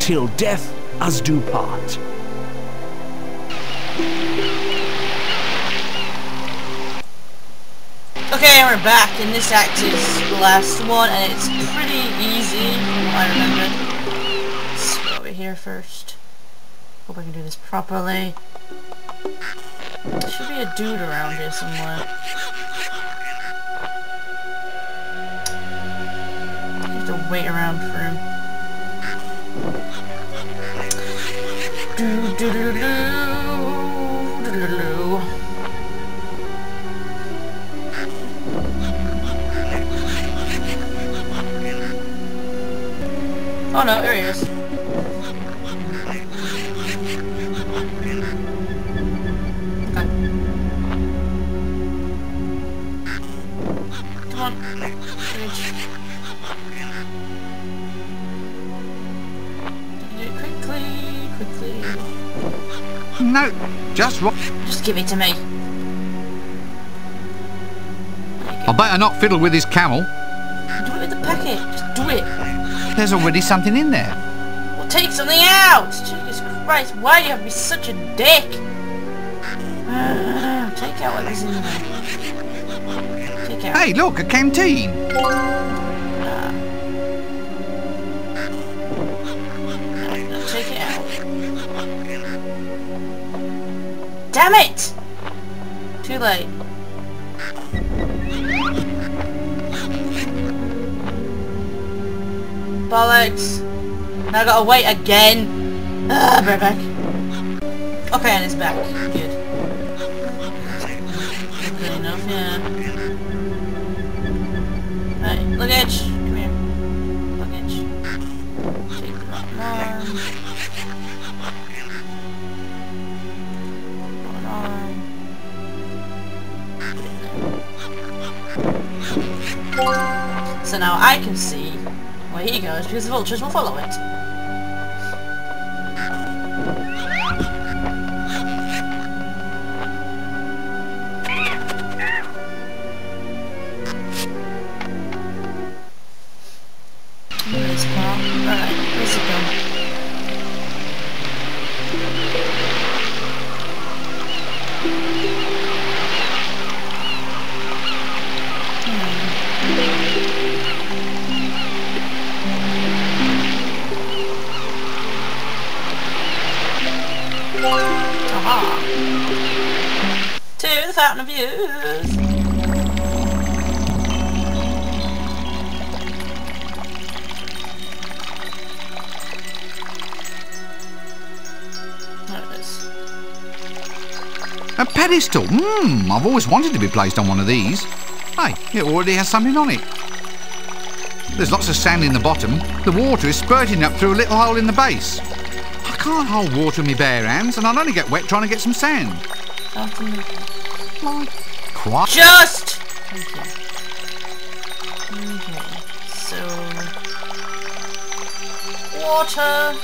till death us do part. Okay, we're back, and this act is the last one, and it's pretty easy from what I remember. Let's go over here first. Hope I can do this properly. There should be a dude around here somewhere. I have to wait around for him. Oh no, there he is. Okay. Come on. Reach. Do it quickly. No, just rock. Just give it to me. I better not fiddle with his camel. Do it with the packet. Just do it. There's already something in there. Well, take something out! Jesus Christ, why do you have to be such a dick? Take out whatever's in there. Take out. Hey, look, a canteen. No, take it out. Damn it! Too late. Bollocks. Now I gotta wait again. Right back. Okay, and it's back. Good. Good enough, yeah. Right, luggage. Come here. Luggage. Take that arm. One arm. So now I can see where he goes, because the vultures will follow it. This part. Alright, where's it going? Aha! To the Fountain of Youth! There it is. A pedestal. I've always wanted to be placed on one of these. Hey, it already has something on it. There's lots of sand in the bottom. The water is spurting up through a little hole in the base. I can't hold water in my bare hands, and I'll only get wet trying to get some sand. Quiet. Just! Thank you. Okay, so... water!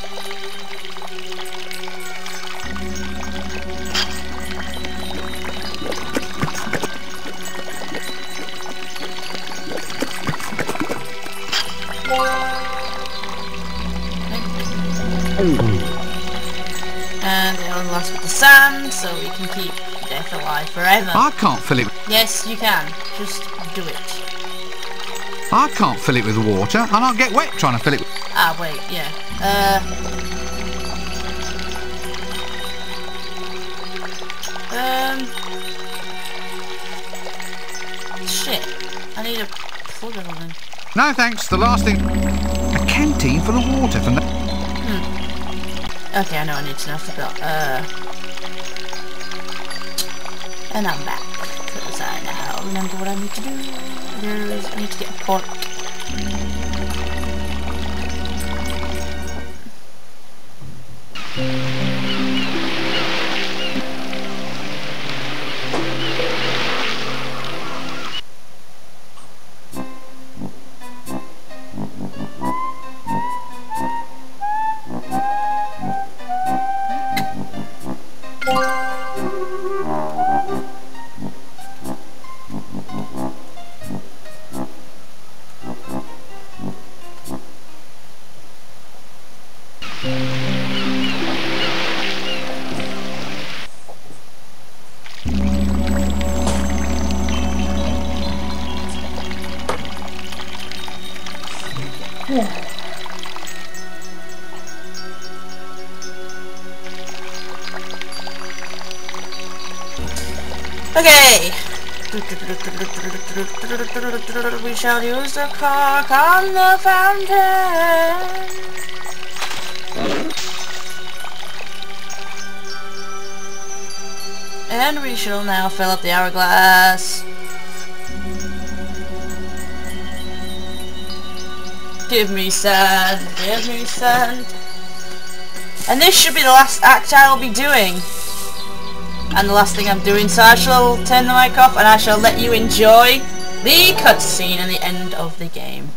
And the other last with the sand, so we can keep death alive forever. I can't fill it. Yes, you can. Just do it. I can't fill it with water, and I'll get wet trying to fill it. Ah, wait, yeah. Shit. I need a plug or something. No thanks. The last thing. A canteen full of water from the. Okay, I know I need to know stuff about, and I'm back, because I now remember what I need to do. I need to get a pork. Okay. We shall use the cork on the fountain. And we shall now fill up the hourglass. Give me sand, give me sand. And this should be the last act I will be doing. And the last thing I'm doing, so I shall turn the mic off and I shall let you enjoy the cutscene and the end of the game.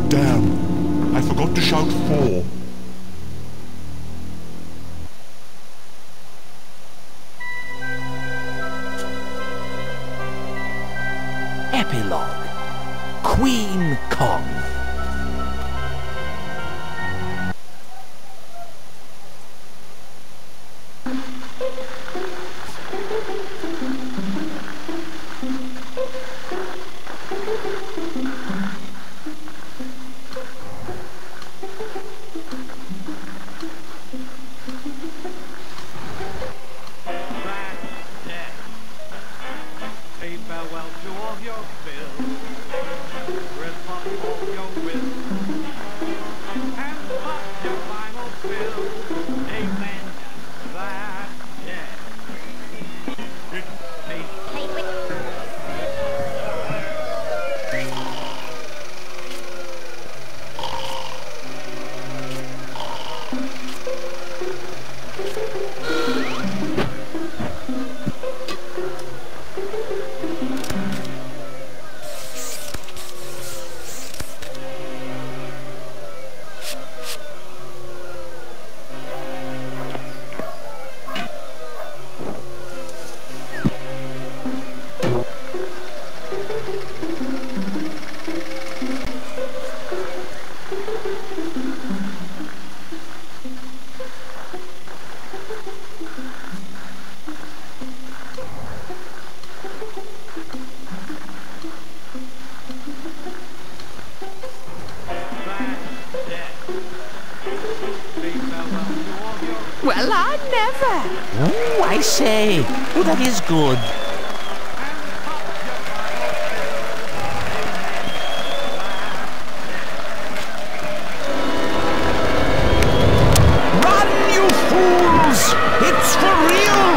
Damn, I forgot to shout 4. Epilogue. Queen Kong. Well, I never. Ooh, I say. Oh, that is good. Run, you fools! It's for real!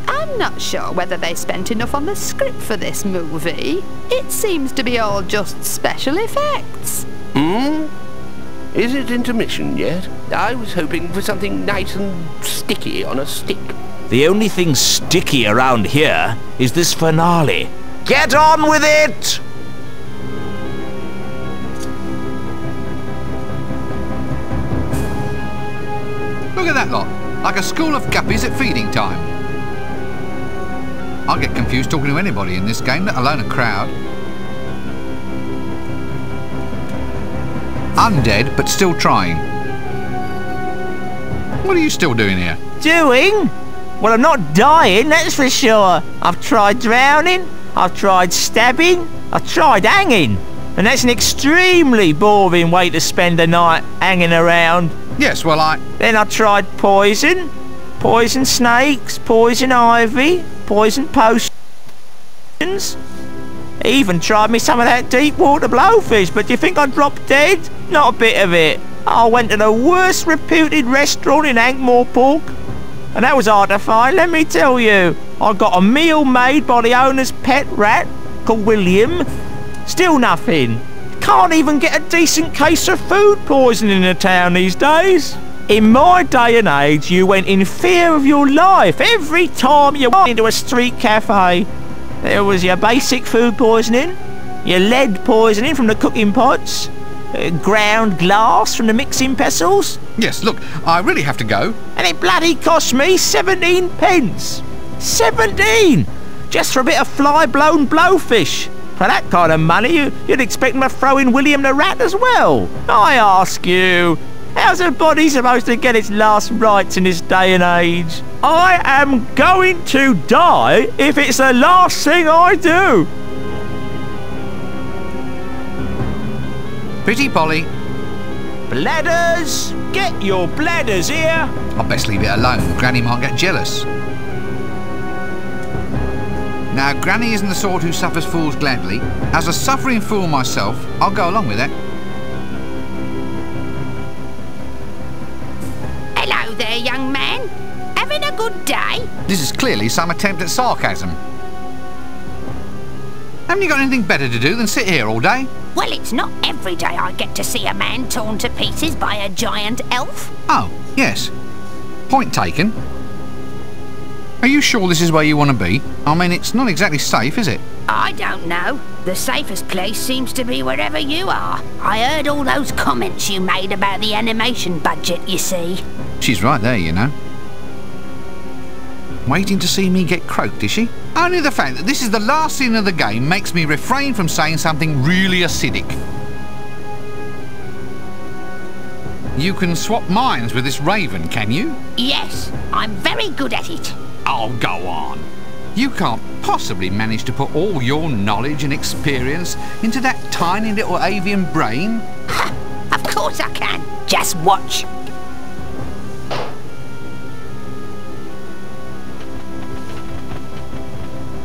I'm not sure whether they spent enough on the script for this movie. It seems to be all just special effects. Is it intermission yet? I was hoping for something nice and sticky on a stick. The only thing sticky around here is this finale. Get on with it! Look at that lot. like a school of guppies at feeding time. I get confused talking to anybody in this game, let alone a crowd. Undead, but still trying. What are you still doing here? Doing? Well, I'm not dying, that's for sure. I've tried drowning, I've tried stabbing, I've tried hanging. And that's an extremely boring way to spend the night hanging around. Yes, well, Then I tried poison, poison snakes, poison ivy, poison potions. Even tried me some of that deep water blowfish, but do you think I dropped dead? Not a bit of it. I went to the worst reputed restaurant in Ankh-Morpork, and that was hard to find, let me tell you. I got a meal made by the owner's pet rat, called William. Still nothing. Can't even get a decent case of food poisoning in a town these days. In my day and age, you went in fear of your life every time you went into a street cafe. There was your basic food poisoning, your lead poisoning from the cooking pots, ground glass from the mixing pestles. yes, look, I really have to go. And it bloody cost me 17 pence. 17! Just for a bit of fly-blown blowfish. For that kind of money, you'd expect them to throw in William the Rat as well. I ask you, how's a body supposed to get its last rites in this day and age? I am going to die if it's the last thing I do. Pretty Polly. Bladders, get your bladders here. I'd best leave it alone. Granny might get jealous. Now, Granny isn't the sort who suffers fools gladly. As a suffering fool myself, I'll go along with it. Hello there, young man. Having a good day? This is clearly some attempt at sarcasm. Haven't you got anything better to do than sit here all day? Well, it's not every day I get to see a man torn to pieces by a giant elf. Oh, yes. Point taken. Are you sure this is where you want to be? I mean, it's not exactly safe, is it? I don't know. The safest place seems to be wherever you are. I heard all those comments you made about the animation budget, you see. She's right there, you know. Waiting to see me get croaked, is she? Only the fact that this is the last scene of the game makes me refrain from saying something really acidic. You can swap minds with this raven, can you? Yes, I'm very good at it. Oh, go on. You can't possibly manage to put all your knowledge and experience into that tiny little avian brain. Of course I can. Just watch.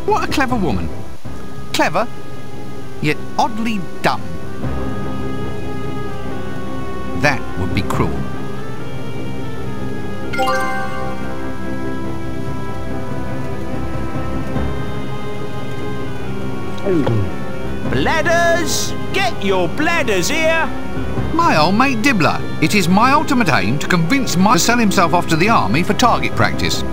What a clever woman. Clever, yet oddly dumb. That would be cruel. Bladders, get your bladders here. My old mate Dibbler. It is my ultimate aim to convince Mike to sell himself off to the army for target practice.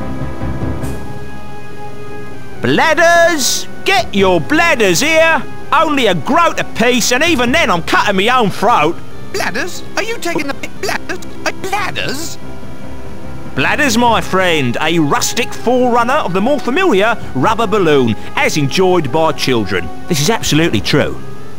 Bladders, get your bladders here. Only a groat apiece, and even then I'm cutting my own throat. Bladders? Are you taking the bladders? Bladders? Bladders, my friend, a rustic forerunner of the more familiar rubber balloon, as enjoyed by children. This is absolutely true.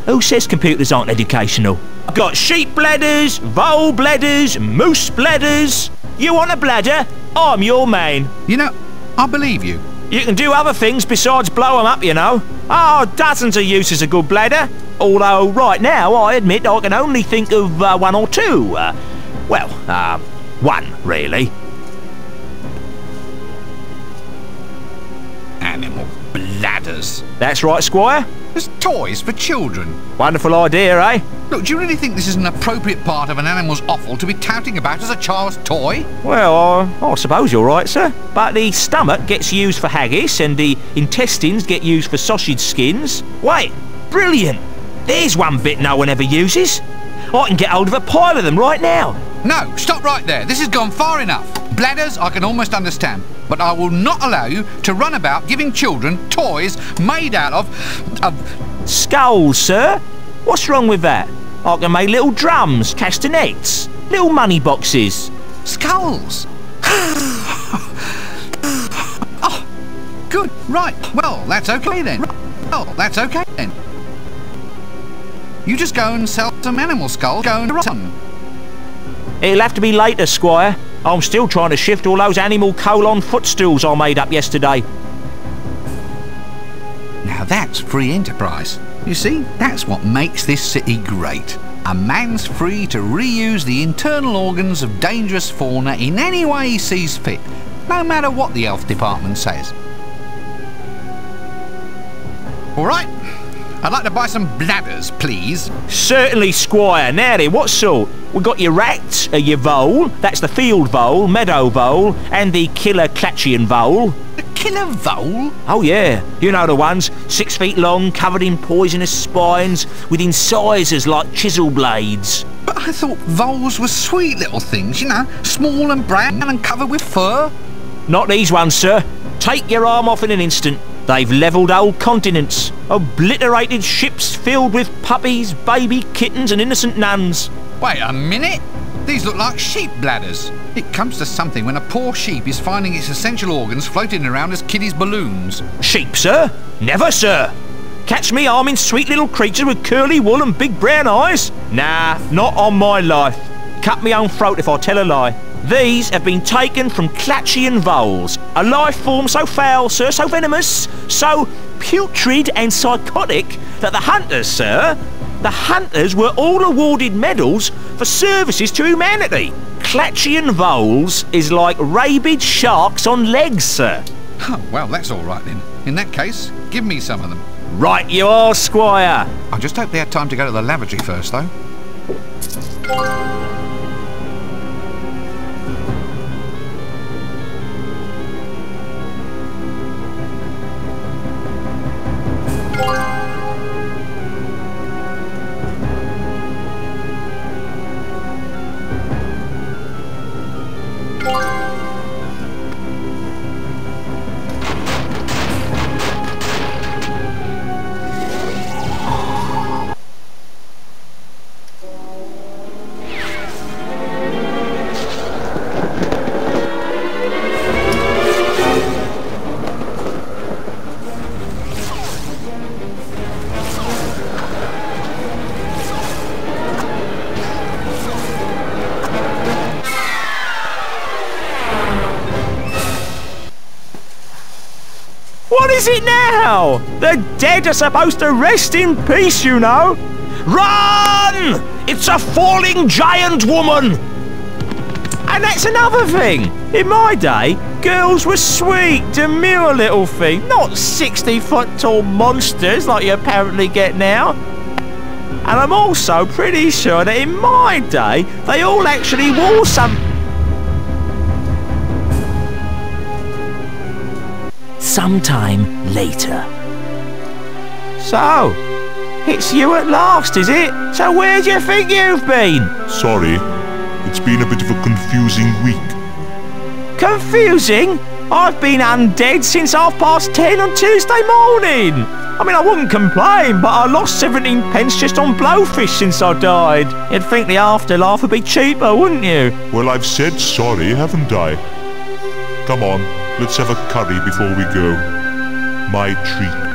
Who says computers aren't educational? I've got sheep bladders, vole bladders, moose bladders. You want a bladder? I'm your man. You know, I believe you. You can do other things besides blow 'em up, you know. Oh, dozens of uses a good bladder. Although right now, I admit I can only think of one or two. One, really. Animal bladders. That's right, Squire. There's toys for children. Wonderful idea, eh? Look, do you really think this is an appropriate part of an animal's offal to be touting about as a child's toy? Well, I suppose you're right, sir. But the stomach gets used for haggis and the intestines get used for sausage skins. Wait, brilliant! There's one bit no one ever uses. I can get hold of a pile of them right now. No, stop right there. This has gone far enough. Bladders I can almost understand, but I will not allow you to run about giving children toys made out of Skulls, sir. What's wrong with that? I can make little drums, castanets, little money boxes. skulls. good. Right. Well, that's okay then. You just go and sell some animal skulls. Go and run. It'll have to be later, Squire. I'm still trying to shift all those animal colon footstools I made up yesterday. Now that's free enterprise. You see, that's what makes this city great. A man's free to reuse the internal organs of dangerous fauna in any way he sees fit, no matter what the health department says. All right, I'd like to buy some bladders, please. Certainly, Squire. Now then, what sort? We got your rats, your vole, that's the field vole, meadow vole, and the killer Clatchian vole. The killer vole? Oh yeah, you know the ones, 6 feet long, covered in poisonous spines, with incisors like chisel blades. But I thought voles were sweet little things, you know, small and brown and covered with fur. Not these ones, sir. Take your arm off in an instant. They've levelled old continents, obliterated ships filled with puppies, baby kittens and innocent nuns. Wait a minute. These look like sheep bladders. It comes to something when a poor sheep is finding its essential organs floating around as kiddies' balloons. Sheep, sir? Never, sir. Catch me arming sweet little creatures with curly wool and big brown eyes? Nah, not on my life. Cut me own throat if I tell a lie. These have been taken from Clatchian voles, a life form so foul, sir, so venomous, so putrid and psychotic that the hunters, sir, the hunters were all awarded medals for services to humanity. Clatchian voles is like rabid sharks on legs, sir. Oh, well, that's all right then. In that case, give me some of them. Right you are, Squire. I just hope they had time to go to the lavatory first, though. What is it now? The dead are supposed to rest in peace, you know. Run! It's a falling giant woman! And that's another thing. In my day, girls were sweet, demure little things, not 60-foot tall monsters like you apparently get now. And I'm also pretty sure that in my day, they all actually wore some... Sometime later. So, it's you at last, is it? So where do you think you've been? Sorry, it's been a bit of a confusing week. Confusing? I've been undead since 10:30 on Tuesday morning. I mean, I wouldn't complain, but I lost 17 pence just on blowfish since I died. You'd think the afterlife would be cheaper, wouldn't you? Well, I've said sorry, haven't I? Come on, let's have a curry before we go. My treat.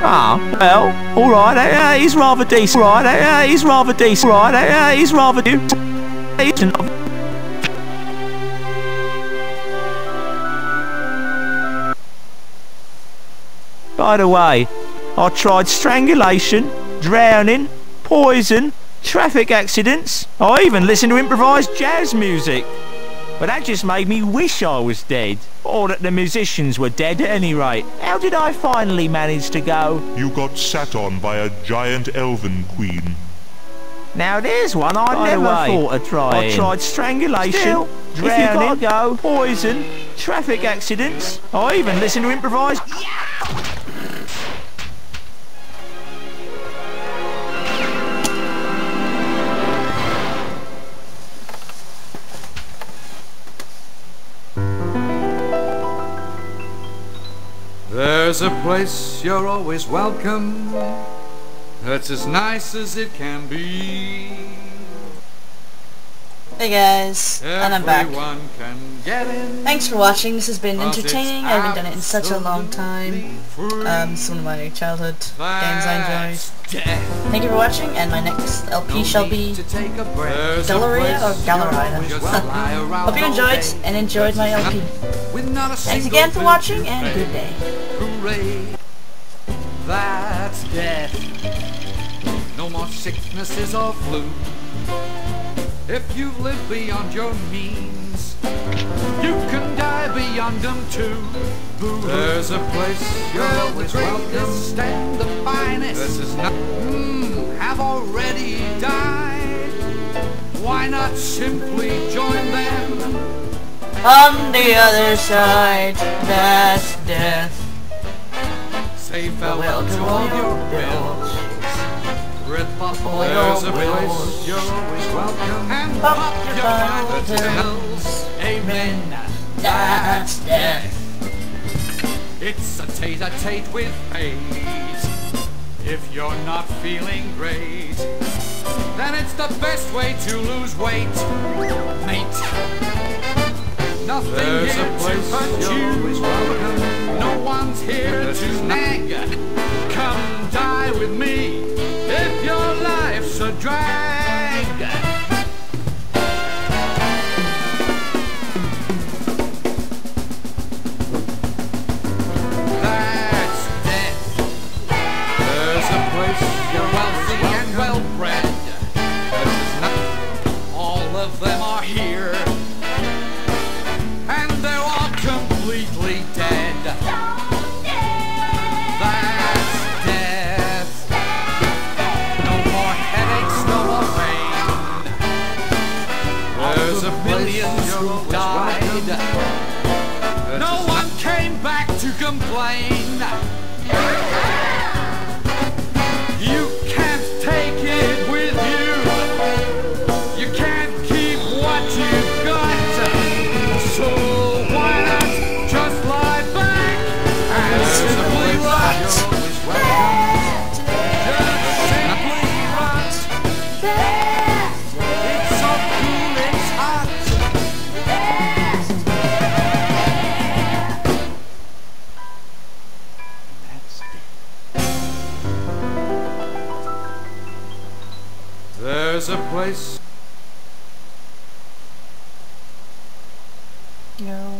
Ah, well, all right. He's rather decent. Right, he's rather decent. Right, he's rather decent. By the way, I tried strangulation, drowning, poison, traffic accidents. I even listened to improvised jazz music. But that just made me wish I was dead. Or that the musicians were dead at any rate. How did I finally manage to go? You got sat on by a giant elven queen. Now there's one I never thought of trying. I tried strangulation, drowning, poison, traffic accidents. I even listened to improvised... There's a place you're always welcome, that's as nice as it can be. Hey guys, and I'm back. Everyone can get in. Thanks for watching. This has been entertaining. I haven't done it in such a long time. It's one of my childhood games I enjoyed. Thank you for watching, and my next LP shall be Galleria or Galleria. Hope you enjoyed my LP. Thanks again for watching, and good day. Hooray! That's death. No more sicknesses or flu. If you live beyond your means, you can die beyond them too. There's a place you're always welcome. Stand the finest. This is not. Have already died. Why not simply join them? On the other side, that's death. Say farewell to all your bills. Rip off all there's a place you're always welcome. And pop your bottles. Amen. That's death. It's a tete-a-tete with fate. If you're not feeling great, then it's the best way to lose weight, mate. Nothing there's here a place to hurt you. No one's here to nag. Come die with me if your life's a drag. That's death. There's a place you're wealthy and well-bred. All of them are here, and they're all completely dead. That's death. No more headaches, no more pain. There's a millions who died. No one came back to complain. You can't take it with you. You can't keep what you've got. So why not just lie back and simply rot? Just simply rot. It's so cool, it's hot. That's it. There's a place. No.